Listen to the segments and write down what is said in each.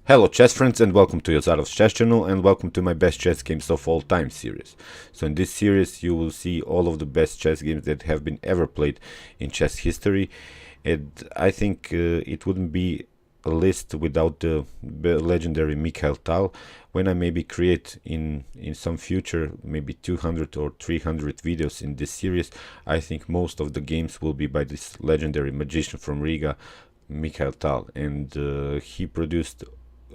Hello chess friends and welcome to Yozarov's chess channel and welcome to my best chess games of all time series. So in this series you will see all of the best chess games that have been ever played in chess history, and I think it wouldn't be a list without the legendary Mikhail Tal. When I maybe create in some future maybe 200 or 300 videos in this series, I think most of the games will be by this legendary magician from Riga, Mikhail Tal, and he produced,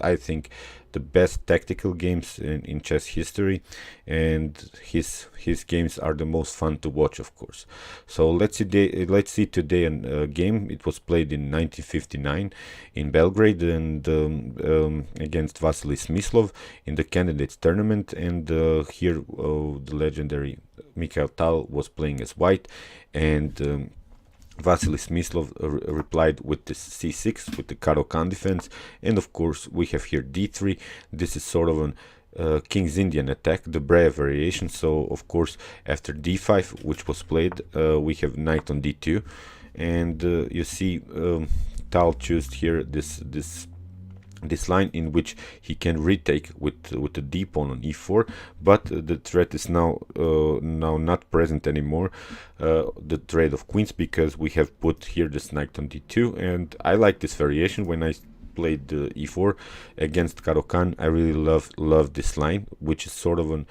I think, the best tactical games in chess history, and his games are the most fun to watch, of course. So let's see today a game. It was played in 1959 in Belgrade and against Vasily Smyslov in the candidates tournament, and here the legendary Mikhail Tal was playing as white, and Vasily Smyslov replied with this c6 with the Caro-Kann defense, and of course we have here d3. This is sort of an King's Indian attack, the Brave variation. So of course after d5, which was played, we have knight on d2, and you see Tal chose here this line in which he can retake with the d pawn on e4, but the threat is now not present anymore, the threat of queens, because we have put here this knight on d2. And I like this variation. When I played e4 against Caro-Kann, I really love this line, which is sort of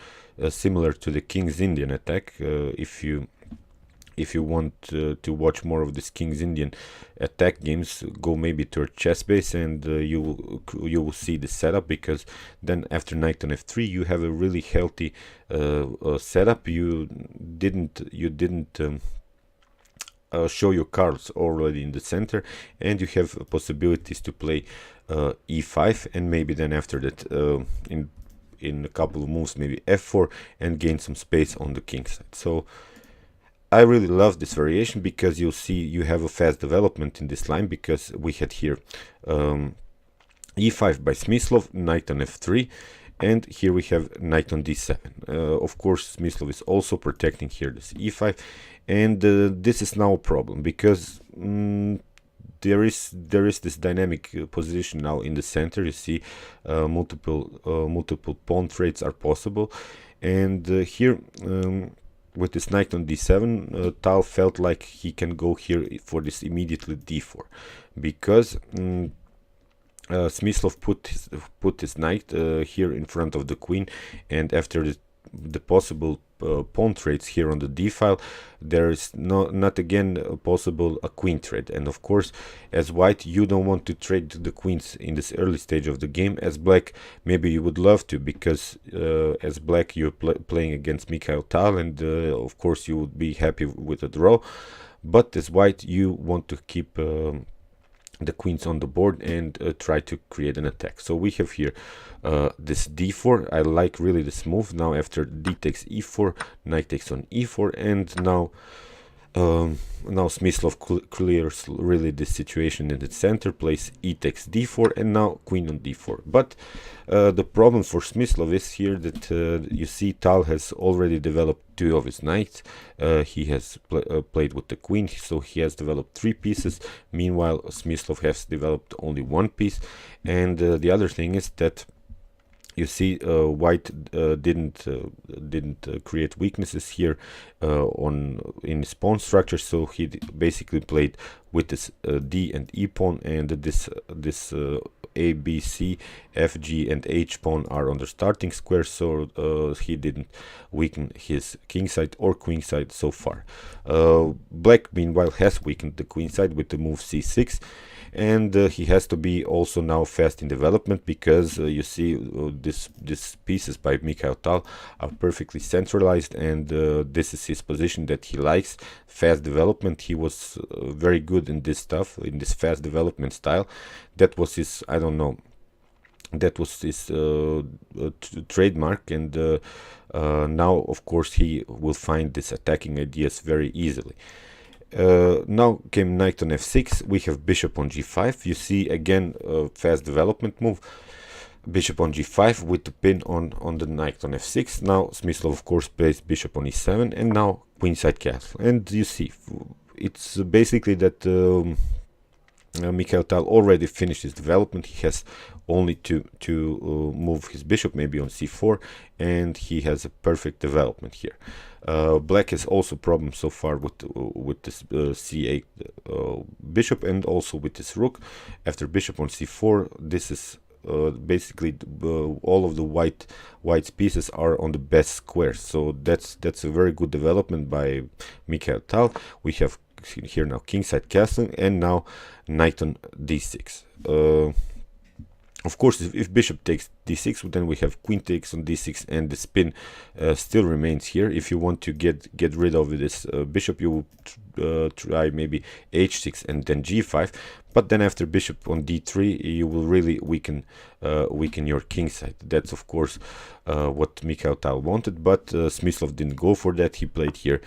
similar to the King's Indian attack. If you want to watch more of this King's Indian attack games, go maybe to a chess base, and you will see the setup, because then after knight on f3 you have a really healthy setup. You didn't show your cards already in the center, and you have possibilities to play e5, and maybe then after that in a couple of moves maybe f4, and gain some space on the king side. So I really love this variation, because you'll see you have a fast development in this line, because we had here e5 by Smyslov, knight on f3, and here we have knight on d7. Of course Smyslov is also protecting here this e5, and this is now a problem, because there is this dynamic position now in the center. You see multiple pawn trades are possible, and here with this knight on d7, Tal felt like he can go here for this immediately d4, because Smyslov put his knight here in front of the queen, and after the possible pawn trades here on the d file, there is not again possible a queen trade. And of course, as white, you don't want to trade the queens in this early stage of the game. As black, maybe you would love to, because as black you're playing against Mikhail Tal, and of course you would be happy with a draw. But as white, you want to keep the queens on the board and try to create an attack. So we have here this d4. I like really this move. Now after d takes e4, knight takes on e4, and now Smyslov clears really this situation in the center, plays e takes d4, and now queen on d4. But the problem for Smyslov is here that you see Tal has already developed two of his knights. He has played with the queen, so he has developed 3 pieces. Meanwhile, Smyslov has developed only 1 piece. And the other thing is that you see white didn't create weaknesses here in his pawn structure, so he basically played with this d and e pawn, and this a, b, c, f, g, and h pawn are on the starting square, so he didn't weaken his king side or queen side so far. Black meanwhile has weakened the queen side with the move c6, and he has to be also now fast in development, because you see these pieces by Mikhail Tal are perfectly centralized, and this is his position that he likes, fast development. He was very good in this stuff, in this fast development style. That was his, I don't know, that was his trademark, and now of course he will find these attacking ideas very easily. Now came knight on f6. We have bishop on g5. You see again a fast development move. Bishop on g5 with the pin on the knight on f6. Now Smyslov of course plays bishop on e7, and now queenside castle. And you see it's basically that Mikhail Tal already finished his development. He has only to move his bishop maybe on c4, and he has a perfect development here. Black has also problems so far with this c8 bishop, and also with this rook. After bishop on c4, this is basically all of the white's pieces are on the best squares. So that's a very good development by Mikhail Tal. We have here now kingside castling, and now knight on d6. Of course, if bishop takes d6, then we have queen takes on d6, and the spin still remains here. If you want to get rid of this bishop, you would try maybe h6 and then g5. But then after bishop on d3, you will really weaken your king side. That's of course what Mikhail Tal wanted, but Smyslov didn't go for that. He played here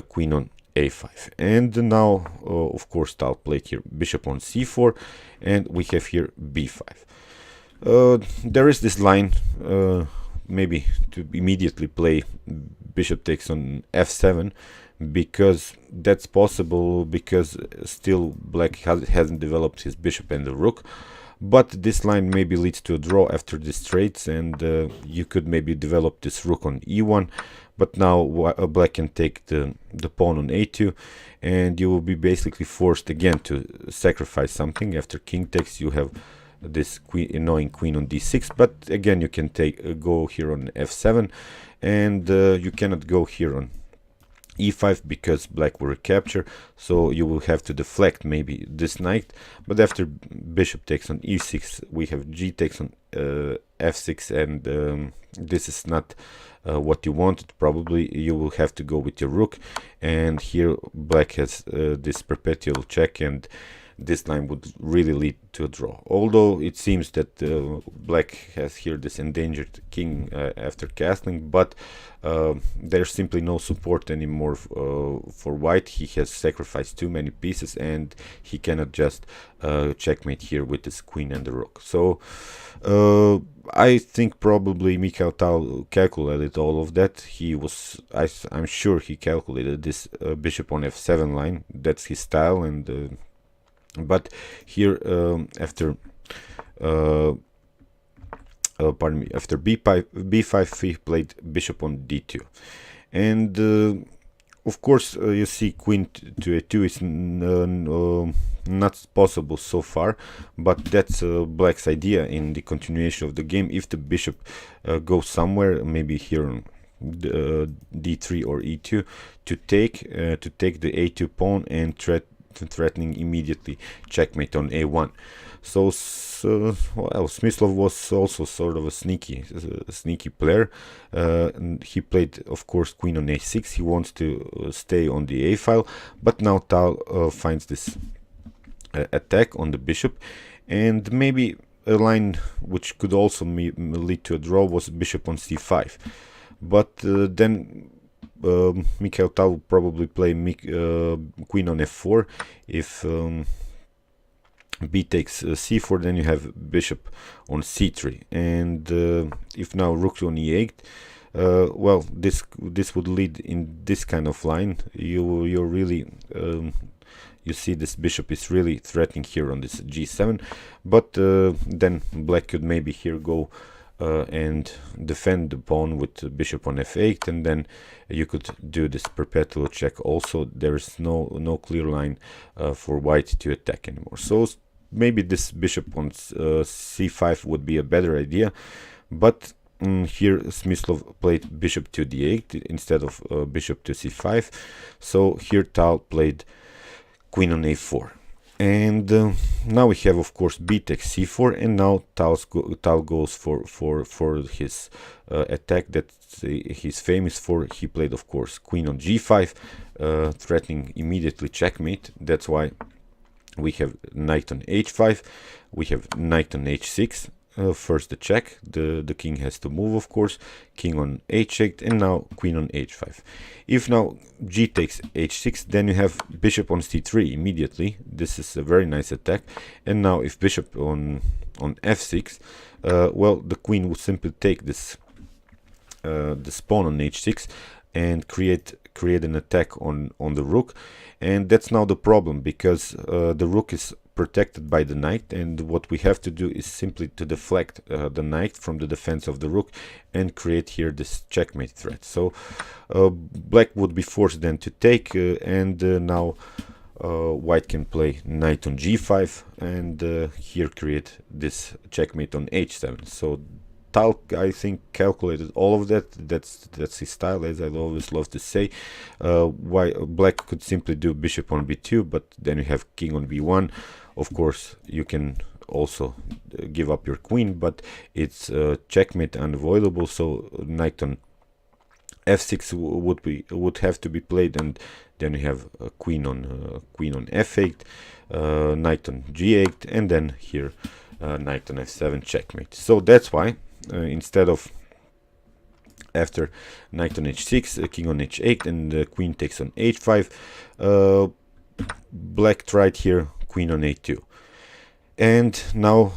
queen on a5, and now of course Tal played here bishop on c4, and we have here b5. There is this line maybe to immediately play bishop takes on f7, because that's possible, because still black hasn't developed his bishop and the rook. But this line maybe leads to a draw after this trades, and you could maybe develop this rook on e1. But now black can take the pawn on a2, and you will be basically forced again to sacrifice something. After king takes, you have this annoying queen on d6, but again you can go here on f7, and you cannot go here on e5 because black will recapture, so you will have to deflect maybe this knight. But after bishop takes on e6, we have g takes on f6, and this is not what you wanted. Probably you will have to go with your rook, and here black has this perpetual check, and this line would really lead to a draw. Although it seems that black has here this endangered king after castling, but there's simply no support anymore for white. He has sacrificed too many pieces, and he cannot just checkmate here with this queen and the rook. So I think probably Mikhail Tal calculated all of that. I'm sure he calculated this bishop on f7 line. That's his style, and but here after pardon me, after b5 he played bishop on d2, and of course you see queen to a2 is not possible so far, but that's black's idea in the continuation of the game. If the bishop goes somewhere, maybe here on d3 or e2, to take the a2 pawn and threatening immediately checkmate on a1. So well, Smyslov was also sort of a sneaky player. And he played, of course, queen on a6. He wants to stay on the a file, but now Tal finds this attack on the bishop, and maybe a line which could also lead to a draw was bishop on c5. But then Mikhail Tal will probably play queen on f4. If b takes c4, then you have bishop on c3, and if now rook on e8, well, this would lead in this kind of line. You're really you see this bishop is really threatening here on this g7, but then black could maybe here go and defend the pawn with bishop on f8, and then you could do this perpetual check. Also, there is no clear line for white to attack anymore. So maybe this bishop on c5 would be a better idea, but here Smyslov played bishop to d8 instead of bishop to c5. So here Tal played queen on a4. And now we have, of course, b takes c4, and now Tal goes for his attack that he's famous for. He played, of course, queen on g5, threatening immediately checkmate. That's why we have knight on h5, we have knight on h6. First the check, the king has to move, of course, king on h8, and now queen on h5. If now g takes h6, then you have bishop on c3 immediately. This is a very nice attack. And now if bishop on f6, well, the queen would simply take this pawn on h6 and create an attack on the rook. And that's now the problem, because the rook is protected by the knight, and what we have to do is simply to deflect the knight from the defense of the rook and create here this checkmate threat. So black would be forced then to take, and now white can play knight on g5 and here create this checkmate on h7. So Tal, I think, calculated all of that. That's his style, as I always love to say. Why black could simply do bishop on b2, but then you have king on b1. Of course, you can also give up your queen, but it's checkmate unavoidable. So knight on f6 would have to be played, and then you have a queen on f8, knight on g8, and then here knight on f7 checkmate. So that's why instead of after knight on h6, king on h8, and queen takes on h5, black tried here queen on a2. And now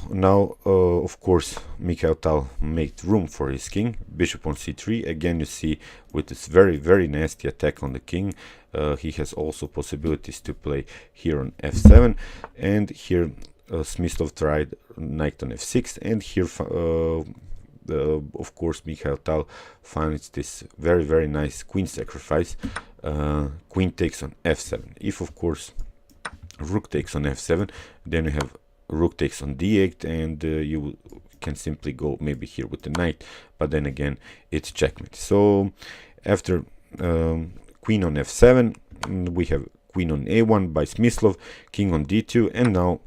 of course Mikhail Tal made room for his king. Bishop on c3. Again, you see with this very nasty attack on the king, he has also possibilities to play here on f7, and here Smyslov tried knight on f6, and here of course Mikhail Tal finds this very nice queen sacrifice. Queen takes on f7. If of course rook takes on f7, then you have rook takes on d8, and you can simply go maybe here with the knight, but then again it's checkmate. So after queen on f7, we have queen on a1 by Smyslov, king on d2, and now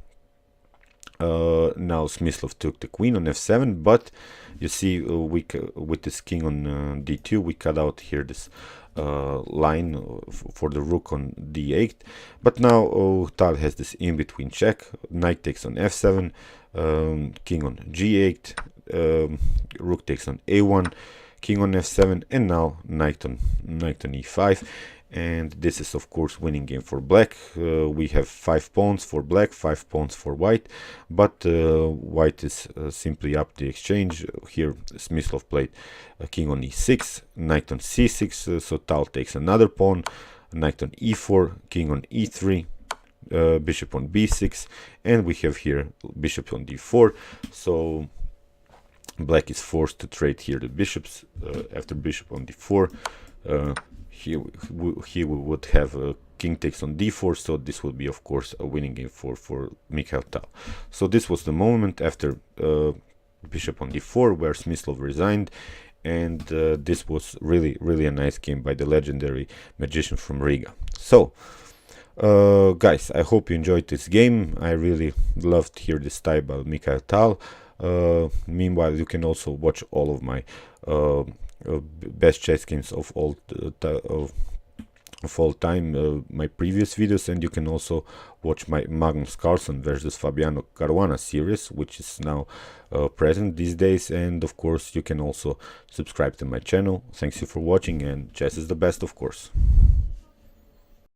Smyslov took the queen on f7, but you see with this king on d2 we cut out here this line for the rook on d8. But now Tal has this in-between check. Knight takes on f7, king on g8, rook takes on a1, king on f7, and now knight on e5. And this is of course winning game for black. We have 5 pawns for black, 5 pawns for white, but white is simply up the exchange. Here Smyslov played king on e6, knight on c6, so Tal takes another pawn, knight on e4, king on e3, bishop on b6, and we have here bishop on d4. So black is forced to trade here the bishops. After bishop on d4, here we would have king takes on d4, so this would be of course a winning game for Mikhail Tal. So this was the moment after bishop on d4 where Smyslov resigned, and this was really a nice game by the legendary magician from Riga. So guys, I hope you enjoyed this game. I really loved here this style by Mikhail Tal. Meanwhile, you can also watch all of my best chess games of all time, my previous videos, and you can also watch my Magnus Carlsen versus Fabiano Caruana series, which is now present these days. And of course you can also subscribe to my channel. Thanks you for watching, and chess is the best, of course.